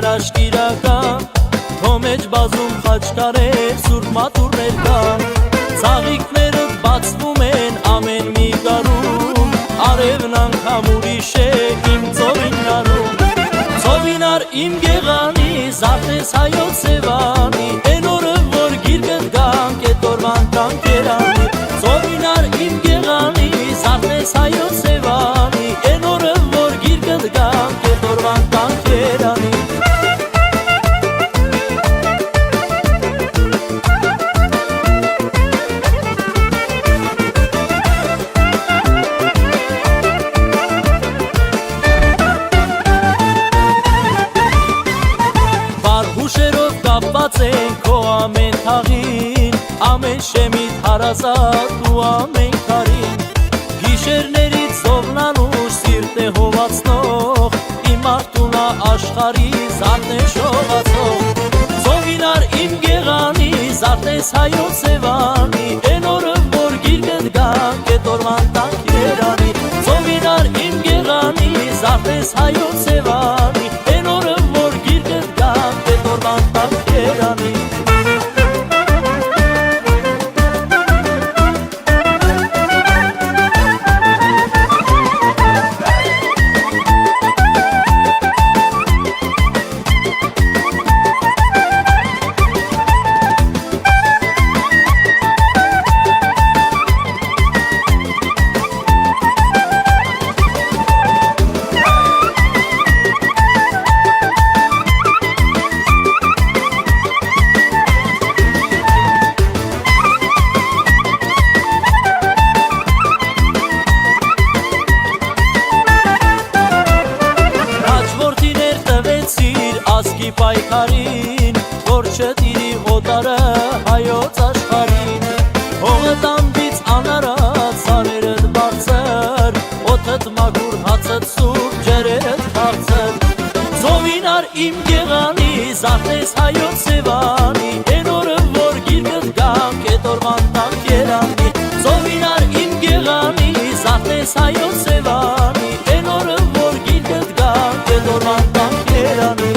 հրաշքիրական Քո մեջ բազում խաչքարեր, սուրբ մատուրներ կան Ծաղիկները բացվում են ամեն մի գարում Արևն անգամ ուրիշ է իմ ծովինարում Ծովինար իմ գեղանի, զարդես հայոց սևանի Են օրը որ գիրկդ գանք, էտ օրվան կանք երանի Ծովինար իմ գեղանի, զարդես հայոց սևանի Են օրը որ գիրկդ գանք, էտ օրվան կանք երանի Հուշերով կապված են քո ամեն թաղին Ամեն շեմիտ հարազատ ու ամեն քարին Գիշերներից սովնանուշ սիրտ է հովացնող Իմ արտունա աշխարի զարդն է շողացող Ծովինար իմ գեղանի, զարդես հայոց սևանի Են օրը որ գիրկդ գանք, էտ օրվան տանք երանի Ծովինար իմ գեղանի, զարդես հայոց սևանի Են օրը որ գիրկդ գանք, էտ օրվան տանք երանի Ասկի պայքարին, որ չտիրի օտարը հայոց աշխարին Հողը տամբից անարած, սարերըդ բարձր Օդըդ մագուր, հացըդ սուրբ, ջերերըդ բարձր Ծովինար իմ գեղանի, զարդես հայոց սևանի Են օրը որ գիրկդ գանք, էտ օրվան տանք երանի Ծովինար իմ գեղանի, զարդես հայոց սևանի Են օրը որ գիրկդ գանք, էտ օրվան տանք երանի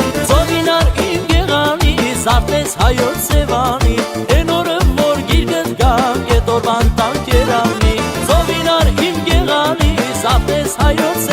Զարդես հայոց սևանի Են օրը որ գիրկդ գանք, էտ օրվան տանք երանի Ծովինար իմ գեղանի, զարդես հայոց